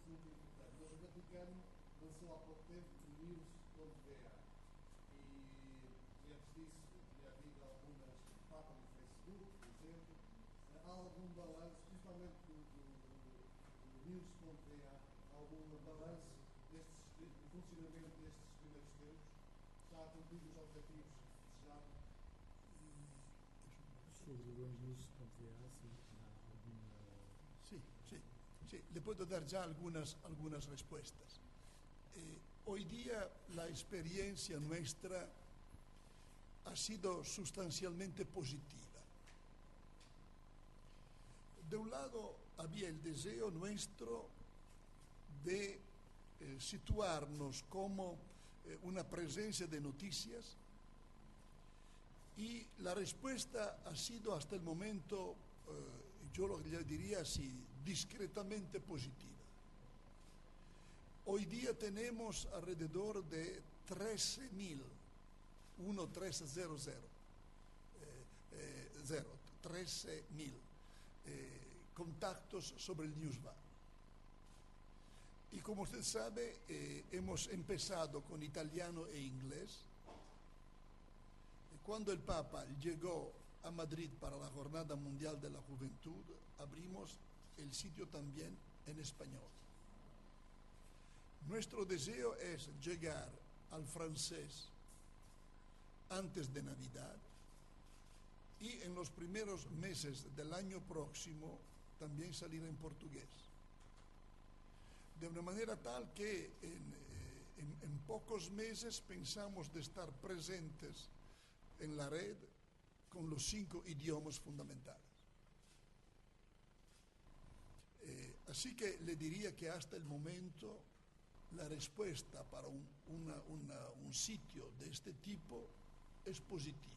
muito importante. Mas o Vaticano lançou há pouco tempo o news.va e antes disso tinha havido algumas papas no Facebook, por exemplo. Há algum balanço, principalmente do news.va, algum balanço do funcionamento destes primeiros tempos? Está a cumprir os objetivos desejados? Sobre o news.va, sim, há alguma... Sí, le puedo dar ya algunas respuestas. Hoy día la experiencia nuestra ha sido sustancialmente positiva. De un lado había el deseo nuestro de situarnos como una presencia de noticias, y la respuesta ha sido hasta el momento, yo lo diría así, discretamente positiva. Hoy día tenemos alrededor de 13.000 contactos sobre el Newsbar. Y como usted sabe, hemos empezado con italiano e inglés. Cuando el Papa llegó a Madrid para la Jornada Mundial de la Juventud, abrimos el sitio también en español. Nuestro deseo es llegar al francés antes de Navidad y en los primeros meses del año próximo también salir en portugués. De una manera tal que en pocos meses pensamos de estar presentes en la red con los 5 idiomas fundamentales. Así que le diría que hasta el momento la respuesta para un sitio de este tipo es positiva.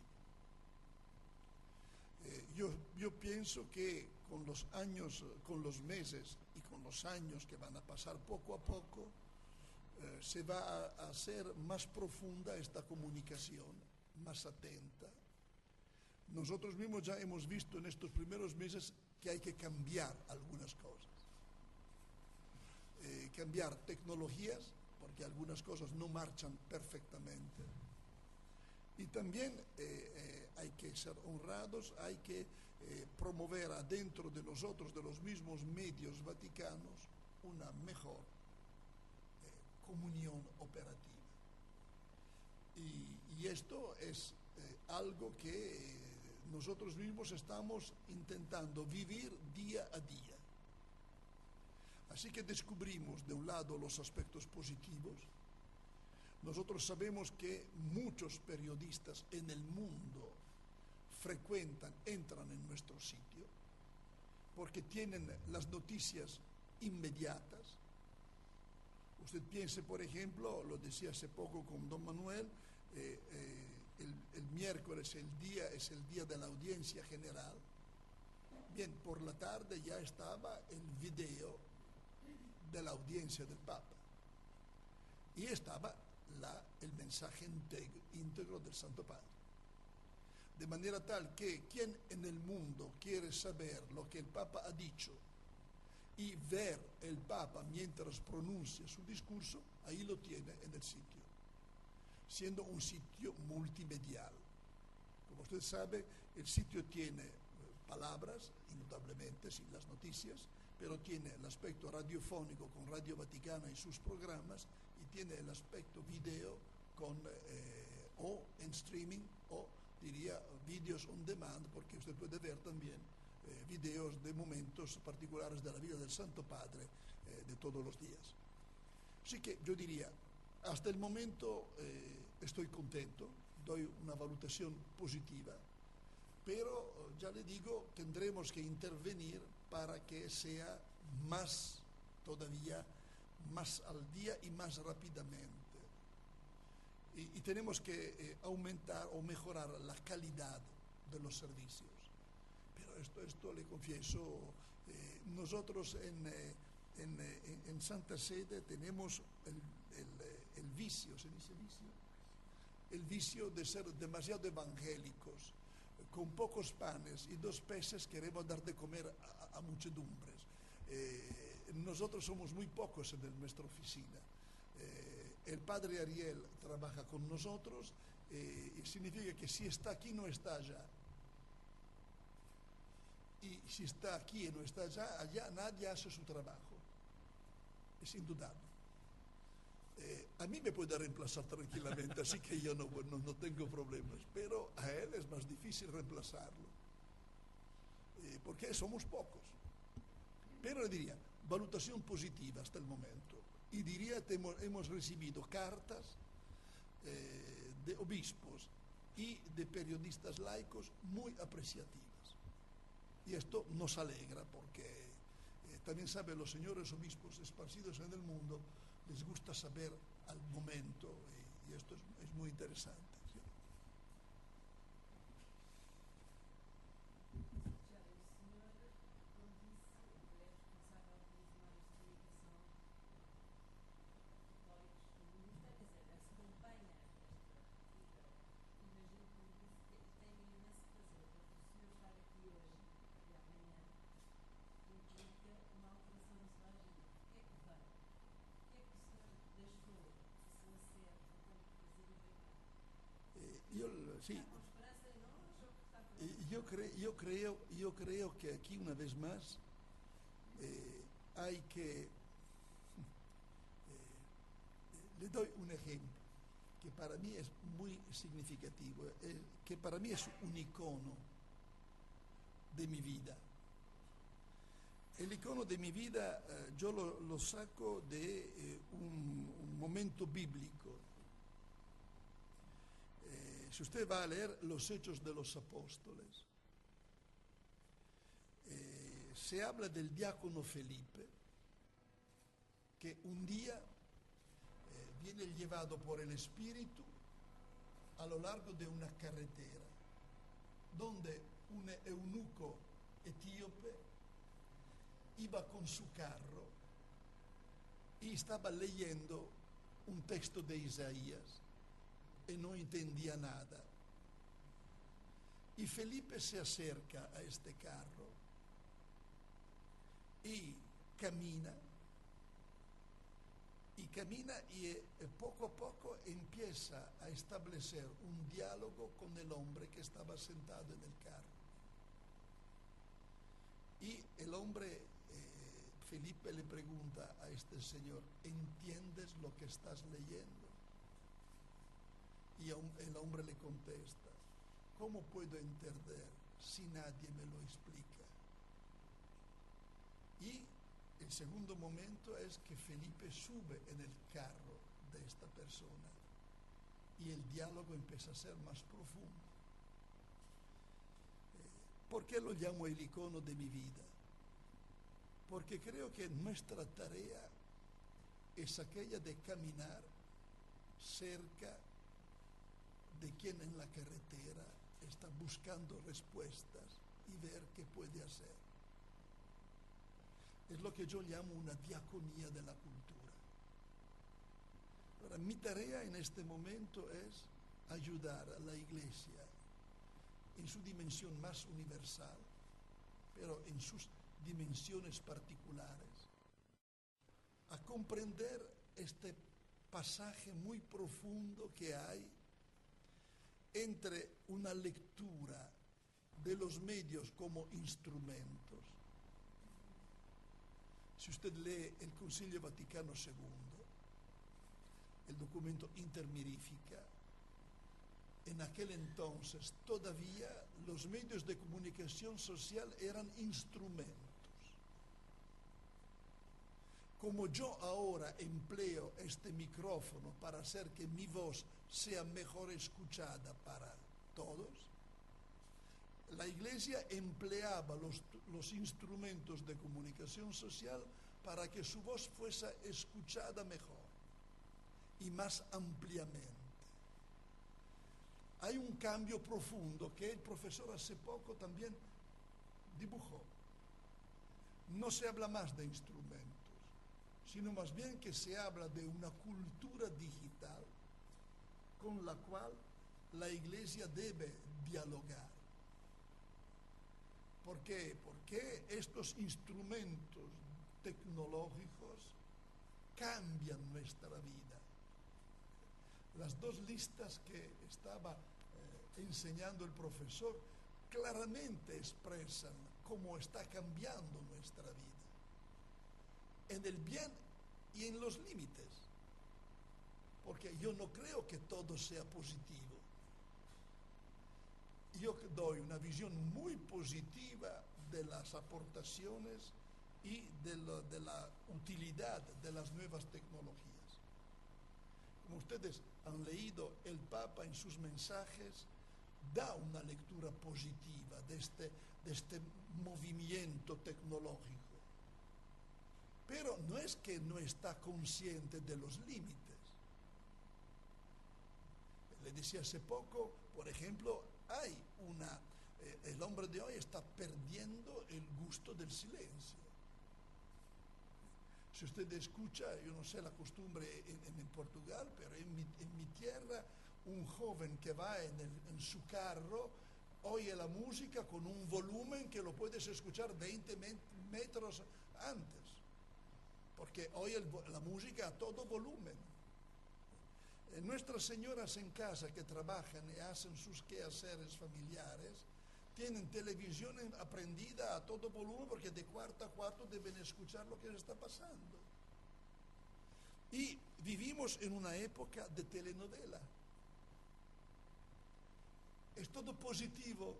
Yo pienso que con los años, con los meses y con los años que van a pasar poco a poco, se va a hacer más profunda esta comunicación, más atenta. Nosotros mismos ya hemos visto en estos primeros meses que hay que cambiar algunas cosas. Cambiar tecnologías, porque algunas cosas no marchan perfectamente. Y también hay que ser honrados, hay que promover adentro de nosotros, de los mismos medios vaticanos, una mejor comunión operativa. Y esto es algo que nosotros mismos estamos intentando vivir día a día. Así que descubrimos de un lado los aspectos positivos. Nosotros sabemos que muchos periodistas en el mundo entran en nuestro sitio, porque tienen las noticias inmediatas. Usted piense, por ejemplo, lo decía hace poco con don Manuel, el miércoles es el día de la audiencia general. Bien, por la tarde ya estaba el video de la audiencia del Papa y estaba el mensaje íntegro del Santo Padre. De manera tal que quien en el mundo quiere saber lo que el Papa ha dicho y ver el Papa mientras pronuncia su discurso, ahí lo tiene en el sitio, siendo un sitio multimedial. Como usted sabe, el sitio tiene palabras, indudablemente, sin las noticias, pero tiene el aspecto radiofónico con Radio Vaticana y sus programas, y tiene el aspecto video o en streaming, o diría videos on demand, porque usted puede ver también videos de momentos particulares de la vida del Santo Padre de todos los días. Así que yo diría, hasta el momento estoy contento, doy una valutación positiva, pero ya le digo, tendremos que intervenir para que sea todavía más al día y más rápidamente. Y tenemos que aumentar o mejorar la calidad de los servicios. Pero esto le confieso, nosotros en Santa Sede tenemos el vicio, ¿se dice vicio? El vicio de ser demasiado evangélicos. Con pocos panes y 2 peces queremos dar de comer a muchedumbres. nosotros somos muy pocos en nuestra oficina. El padre Ariel trabaja con nosotros y significa que si está aquí no está allá. Y si está aquí y no está allá nadie hace su trabajo. Es indudable. A mí me puede reemplazar tranquilamente, así que yo no tengo problemas, pero a él es más difícil reemplazarlo, porque somos pocos. Pero le diría, valutación positiva hasta el momento. Y diría que hemos recibido cartas de obispos y de periodistas laicos muy apreciativas. Y esto nos alegra porque también saben los señores obispos esparcidos en el mundo, les gusta saber al momento y esto es muy interesante. ¿Sí? Sí, yo creo que aquí una vez más hay que... le doy un ejemplo que para mí es muy significativo, que para mí es un icono de mi vida. El icono de mi vida yo lo saco de un momento bíblico. Si usted va a leer los Hechos de los Apóstoles, se habla del diácono Felipe, que un día viene llevado por el Espíritu a lo largo de una carretera, donde un eunuco etíope iba con su carro y estaba leyendo un texto de Isaías y no entendía nada. Y Felipe se acerca a este carro y camina y poco a poco empieza a establecer un diálogo con el hombre que estaba sentado en el carro. Y el hombre, Felipe le pregunta a este señor, ¿entiendes lo que estás leyendo? Y el hombre le contesta, ¿cómo puedo entender si nadie me lo explica? Y el segundo momento es que Felipe sube en el carro de esta persona y el diálogo empieza a ser más profundo. ¿Por qué lo llamo el icono de mi vida? Porque creo que nuestra tarea es aquella de caminar cerca de quien en la carretera está buscando respuestas y ver qué puede hacer. Es lo que yo llamo una diaconía de la cultura. Ahora, mi tarea en este momento es ayudar a la Iglesia en su dimensión más universal, pero en sus dimensiones particulares, a comprender este pasaje muy profundo que hay entre una lectura de los medios como instrumentos. Si usted lee el Concilio Vaticano II, el documento Intermirifica, en aquel entonces todavía los medios de comunicación social eran instrumentos. Como yo ahora empleo este micrófono para hacer que mi voz sea mejor escuchada para todos, la Iglesia empleaba los instrumentos de comunicación social para que su voz fuese escuchada mejor y más ampliamente. Hay un cambio profundo que el profesor hace poco también dibujó. No se habla más de instrumentos, sino más bien que se habla de una cultura digital con la cual la Iglesia debe dialogar. ¿Por qué? Porque estos instrumentos tecnológicos cambian nuestra vida. Las dos listas que estaba enseñando el profesor claramente expresan cómo está cambiando nuestra vida, en el bien y en los límites, porque yo no creo que todo sea positivo. Yo doy una visión muy positiva de las aportaciones y de la utilidad de las nuevas tecnologías. Como ustedes han leído, el Papa en sus mensajes da una lectura positiva de este movimiento tecnológico. Pero no es que no está consciente de los límites. Le decía hace poco, por ejemplo, el hombre de hoy está perdiendo el gusto del silencio. Si usted escucha, yo no sé la costumbre en Portugal, pero en mi tierra, un joven que va en su carro oye la música con un volumen que lo puedes escuchar 20 metros antes, porque oye la música a todo volumen. Nuestras señoras en casa que trabajan y hacen sus quehaceres familiares tienen televisión aprendida a todo volumen porque de cuarto a cuarto deben escuchar lo que les está pasando. Y vivimos en una época de telenovela. ¿Es todo positivo?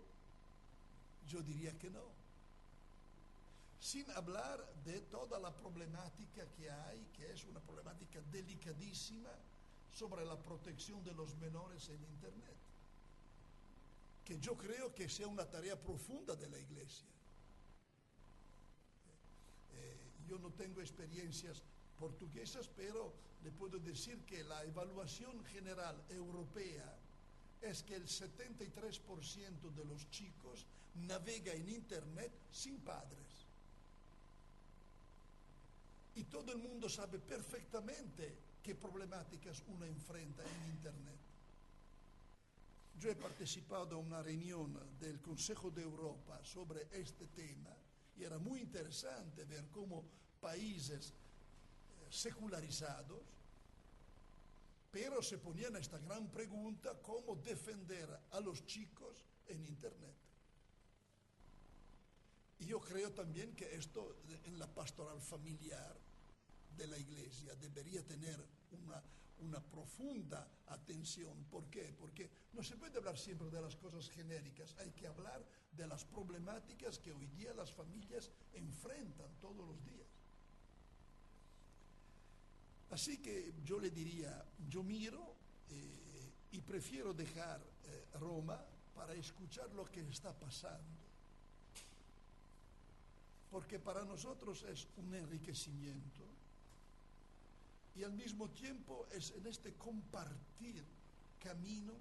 Yo diría que no. Sin hablar de toda la problemática que hay, que es una problemática delicadísima sobre la protección de los menores en Internet, que yo creo que sea una tarea profunda de la Iglesia. Yo no tengo experiencias portuguesas, pero le puedo decir que la evaluación general europea es que el 73% de los chicos navega en Internet sin padres. Y todo el mundo sabe perfectamente qué problemáticas uno enfrenta en Internet. Yo he participado en una reunión del Consejo de Europa sobre este tema y era muy interesante ver cómo países secularizados, pero se ponían esta gran pregunta: ¿cómo defender a los chicos en Internet? Y yo creo también que esto en la pastoral familiar de la Iglesia debería tener una profunda atención. ¿Por qué? Porque no se puede hablar siempre de las cosas genéricas, hay que hablar de las problemáticas que hoy día las familias enfrentan todos los días. Así que yo le diría, yo miro y prefiero dejar Roma para escuchar lo que está pasando, porque para nosotros es un enriquecimiento. Y al mismo tiempo es en este compartir caminos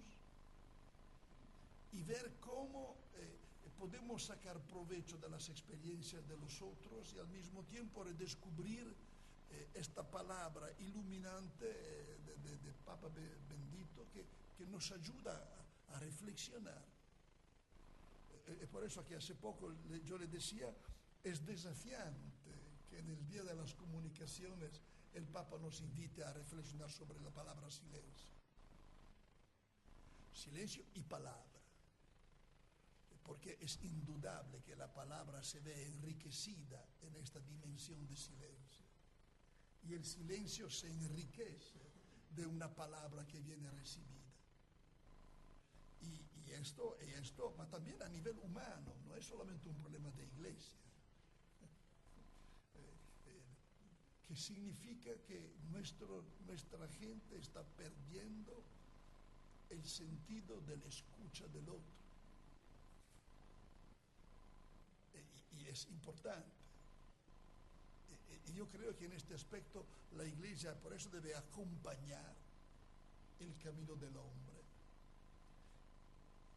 y ver cómo podemos sacar provecho de las experiencias de los otros y al mismo tiempo redescubrir esta palabra iluminante de Papa Bendito que nos ayuda a reflexionar. Por eso que hace poco yo le decía, es desafiante que en el Día de las Comunicaciones el Papa nos invite a reflexionar sobre la palabra silencio. Silencio y palabra. Porque es indudable que la palabra se ve enriquecida en esta dimensión de silencio. Y el silencio se enriquece de una palabra que viene recibida. Y esto, pero también a nivel humano, no es solamente un problema de iglesia. Que significa que nuestra gente está perdiendo el sentido de la escucha del otro. Y es importante. Y yo creo que en este aspecto la Iglesia por eso debe acompañar el camino del hombre,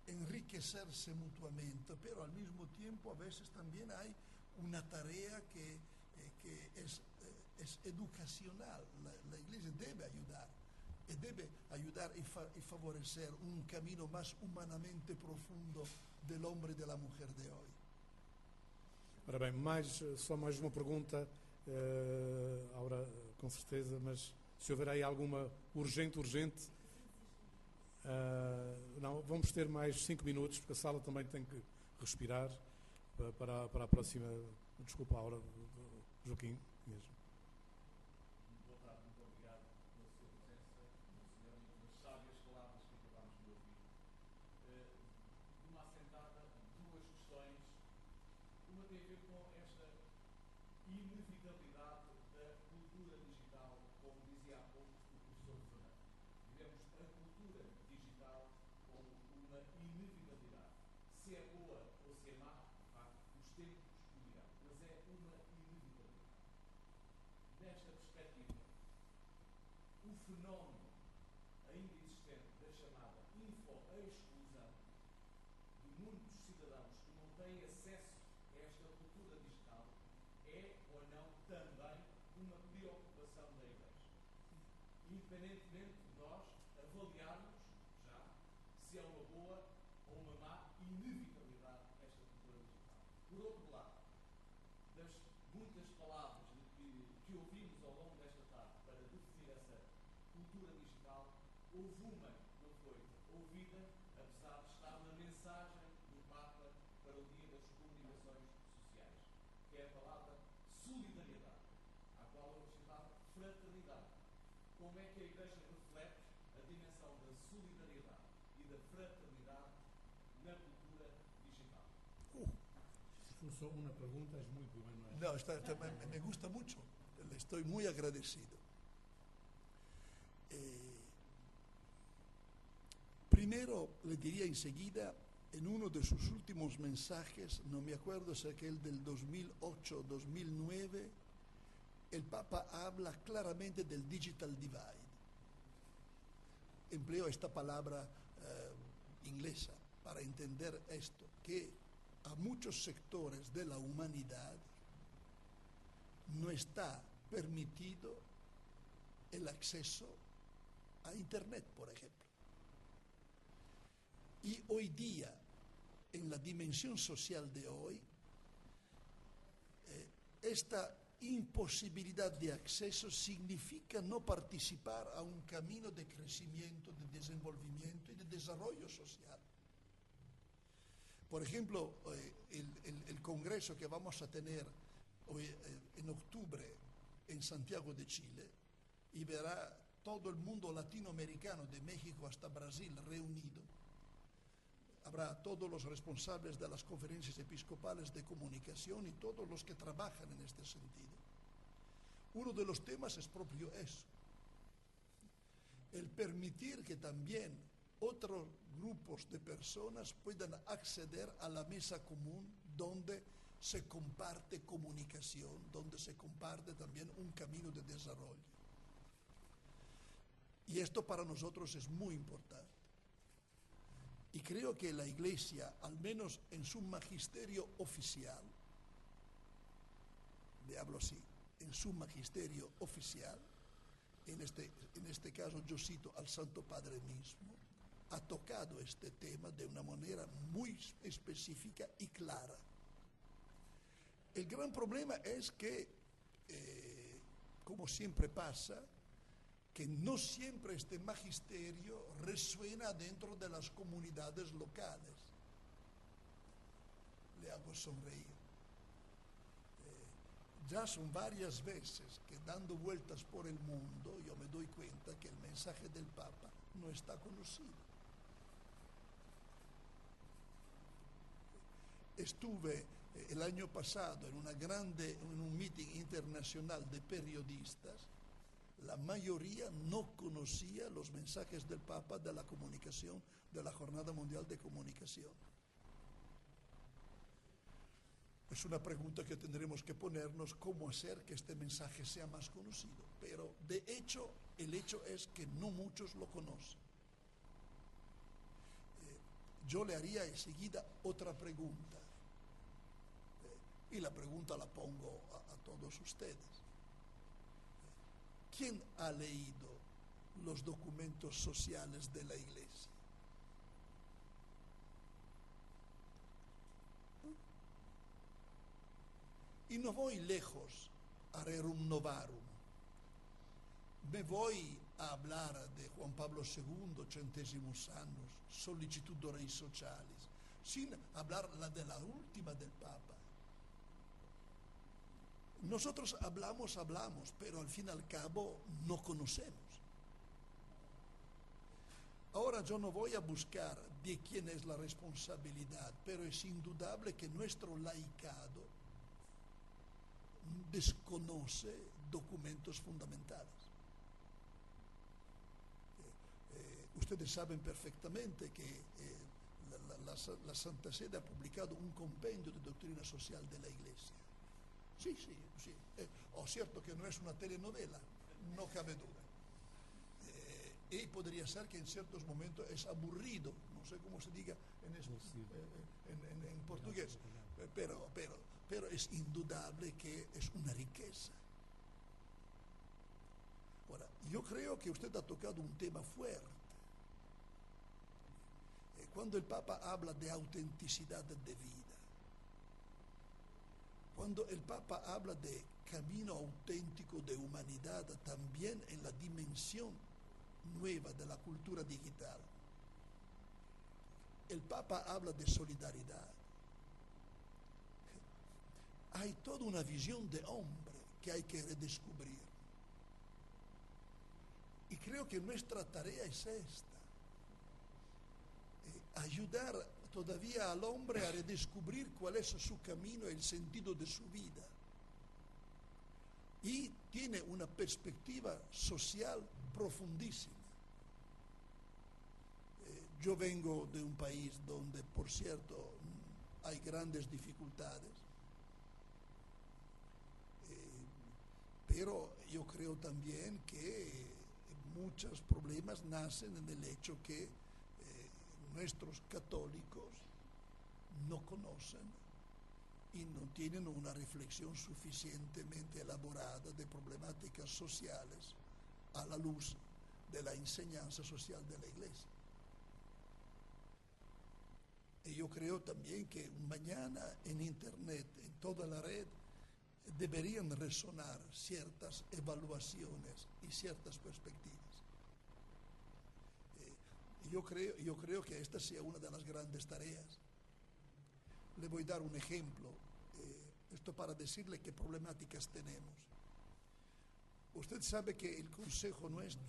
enriquecerse mutuamente, pero al mismo tiempo a veces también hay una tarea que es educacional. La Iglesia debe ayudar y favorecer un camino más humanamente profundo del hombre e da mulher de hoje. Ora bem, só mais uma pergunta Ahora, com certeza, mas se houver aí alguma urgente, não, vamos ter mais 5 minutos, porque a sala também tem que respirar para a próxima. Desculpa a hora, Joaquim mesmo. Boa tarde, muito obrigado pela sua presença, meu senhor, e pelas sábias palavras que acabámos de ouvir. Numa assentada, duas questões. Uma tem a ver com esta inevitabilidade da cultura digital, como dizia há pouco o professor Fernando. Vivemos a cultura digital como uma inevitabilidade. Se é boa ou se é má, de facto, os tempos o dirão, mas é uma inevitabilidade. Nesta perspectiva, o fenómeno ainda existente da chamada info-exclusão de muitos cidadãos que não têm acesso a esta cultura digital é ou não também uma preocupação da Igreja. Independentemente de nós avaliarmos já se é uma boa ou uma má inevitabilidade esta cultura digital. Por outro lado, das muitas palavras que ouvimos ao longo desta tarde para definir essa cultura digital, houve uma que não foi ouvida, apesar de estar na mensagem do Papa para o Dia das Comunicações Sociais, que é a palavra solidariedade, à qual eu acrescentava fraternidade. Como é que a Igreja reflete a dimensão da solidariedade e da fraternidade na cultura digital? Si for só uma pergunta, é muito bueno. No, me gusta mucho, le estoy muy agradecido. Primero le diría enseguida, en uno de sus últimos mensajes, no me acuerdo si aquel del 2008 o 2009, el Papa habla claramente del digital divide. Empleo esta palabra inglesa para entender esto, que a muchos sectores de la humanidad no está permitido el acceso a Internet, por ejemplo. Y hoy día, en la dimensión social de hoy, esta imposibilidad de acceso significa no participar a un camino de crecimiento, de desenvolvimiento y de desarrollo social. Por ejemplo, el congreso que vamos a tener hoy, en octubre en Santiago de Chile, y verá todo el mundo latinoamericano, de México hasta Brasil, reunido. Habrá todos los responsables de las conferencias episcopales de comunicación y todos los que trabajan en este sentido. Uno de los temas es propio eso, el permitir que también otros grupos de personas puedan acceder a la mesa común donde se comparte comunicación, donde se comparte también un camino de desarrollo. Y esto para nosotros es muy importante. Y creo que la Iglesia, al menos en su magisterio oficial, le hablo así, en su magisterio oficial, en este caso yo cito al Santo Padre mismo, ha tocado este tema de una manera muy específica y clara. El gran problema es que, como siempre pasa, que no siempre este magisterio resuena dentro de las comunidades locales. Le hago sonreír. Ya son varias veces que dando vueltas por el mundo yo me doy cuenta que el mensaje del Papa no está conocido. Estuve el año pasado en un meeting internacional de periodistas. La mayoría no conocía los mensajes del Papa de la comunicación, de la Jornada Mundial de Comunicación. Es una pregunta que tendremos que ponernos, cómo hacer que este mensaje sea más conocido. Pero de hecho, el hecho es que no muchos lo conocen. Yo le haría enseguida otra pregunta. Y la pregunta la pongo a todos ustedes. ¿Quién ha leído los documentos sociales de la Iglesia? Y no voy lejos a rerum novarum. Me voy a hablar de Juan Pablo II, centésimos años, solicitud de reis sociales, sin hablar de la última del Papa. Nosotros hablamos, pero al fin y al cabo no conocemos. Ahora yo no voy a buscar de quién es la responsabilidad, pero es indudable que nuestro laicado desconoce documentos fundamentales. Ustedes saben perfectamente que la Santa Sede ha publicado un compendio de doctrina social de la Iglesia. Sí. Cierto que no es una telenovela, no cabe duda. Y podría ser que en ciertos momentos es aburrido, no sé cómo se diga en portugués, pero es indudable que es una riqueza. Ahora, yo creo que usted ha tocado un tema fuerte. Cuando el Papa habla de autenticidad de vida, cuando el Papa habla de camino auténtico de humanidad, también en la dimensión nueva de la cultura digital, el Papa habla de solidaridad. Hay toda una visión de hombre que hay que redescubrir. Y creo que nuestra tarea es esta. Ayudar todavía al hombre a redescubrir cuál es su camino, el sentido de su vida. Y tiene una perspectiva social profundísima. Yo vengo de un país donde, por cierto, hay grandes dificultades, pero yo creo también que muchos problemas nacen en el hecho que nuestros católicos no conocen y no tienen una reflexión suficientemente elaborada de problemáticas sociales a la luz de la enseñanza social de la Iglesia. Y yo creo también que mañana en Internet, en toda la red, deberían resonar ciertas evaluaciones y ciertas perspectivas. Yo creo que esta sea una de las grandes tareas. Le voy a dar un ejemplo, esto para decirle qué problemáticas tenemos. Usted sabe que el consejo nuestro,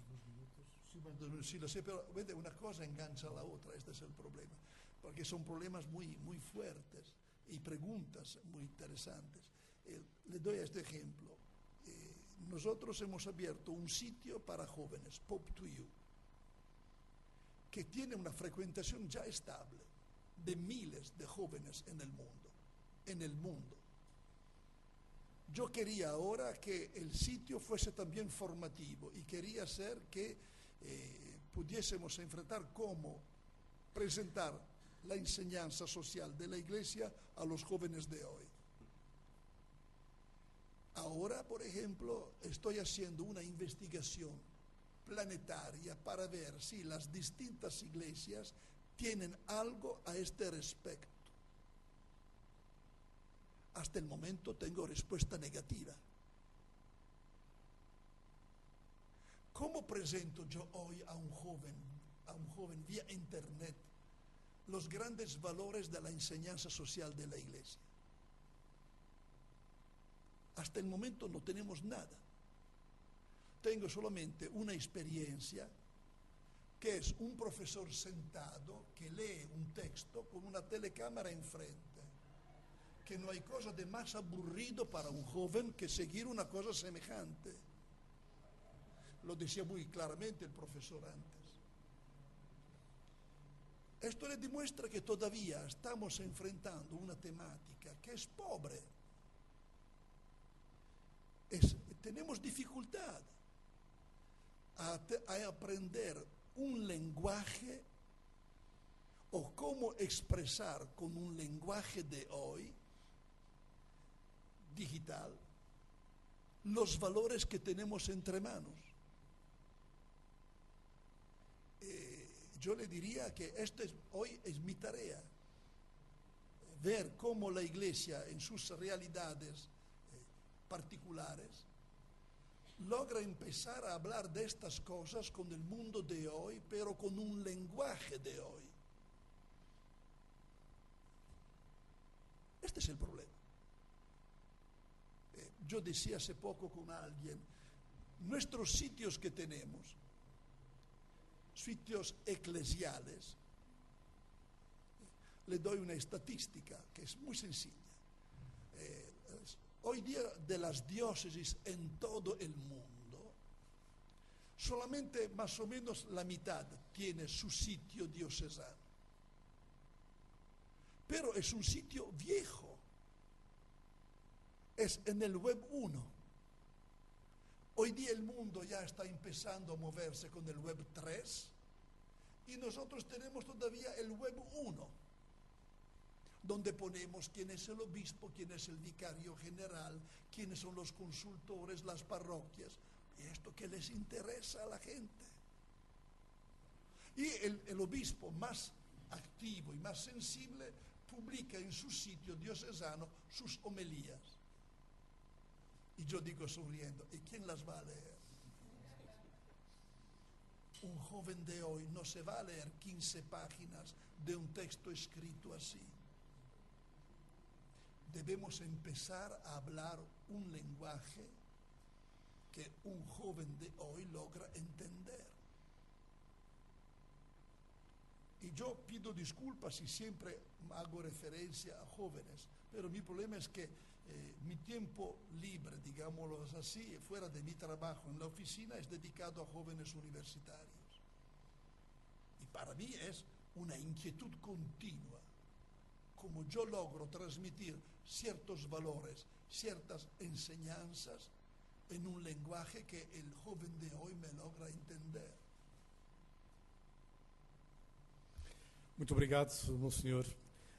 sí lo sé, pero una cosa engancha a la otra, este es el problema, porque son problemas muy fuertes y preguntas muy interesantes. Le doy este ejemplo. Nosotros hemos abierto un sitio para jóvenes, Pop to You, que tiene una frecuentación ya estable de miles de jóvenes en el mundo. Yo quería ahora que el sitio fuese también formativo y quería hacer que pudiésemos enfrentar cómo presentar la enseñanza social de la Iglesia a los jóvenes de hoy. Ahora, por ejemplo, estoy haciendo una investigación planetaria para ver si las distintas iglesias tienen algo a este respecto. Hasta el momento tengo respuesta negativa. ¿Cómo presento yo hoy a un joven vía internet los grandes valores de la enseñanza social de la Iglesia? Hasta el momento no tenemos nada. Tengo solamente una experiencia que es un profesor sentado que lee un texto con una telecámara enfrente, que no hay cosa de más aburrido para un joven que seguir una cosa semejante. Lo decía muy claramente el profesor antes. Esto le demuestra que todavía estamos enfrentando una temática que es pobre. Tenemos dificultad a aprender un lenguaje o cómo expresar con un lenguaje de hoy, digital, los valores que tenemos entre manos. Yo le diría que hoy es mi tarea, ver cómo la Iglesia en sus realidades particulares celulares, logra empezar a hablar de estas cosas con el mundo de hoy, pero con un lenguaje de hoy. Este es el problema. Yo decía hace poco con alguien, nuestros sitios que tenemos, sitios eclesiales, le doy una estadística que es muy sencilla. Hoy día de las diócesis en todo el mundo, solamente más o menos la mitad tiene su sitio diocesano. Pero es un sitio viejo. Es en el web 1. Hoy día el mundo ya está empezando a moverse con el web 3 y nosotros tenemos todavía el web 1. Donde ponemos quién es el obispo, quién es el vicario general, quiénes son los consultores, las parroquias. Y esto que les interesa a la gente. Y el obispo más activo y más sensible publica en su sitio diocesano sus homilías. Y yo digo sonriendo, ¿y quién las va a leer? Un joven de hoy no se va a leer 15 páginas de un texto escrito así. Debemos empezar a hablar un lenguaje que un joven de hoy logra entender. Y yo pido disculpas si siempre hago referencia a jóvenes, pero mi problema es que mi tiempo libre, digámoslo así, fuera de mi trabajo en la oficina, es dedicado a jóvenes universitarios. Y para mí es una inquietud continua. Como yo logro transmitir ciertos valores, ciertas enseñanzas en un lenguaje que el joven de hoy me logra entender. Muito obrigado, Monsenhor.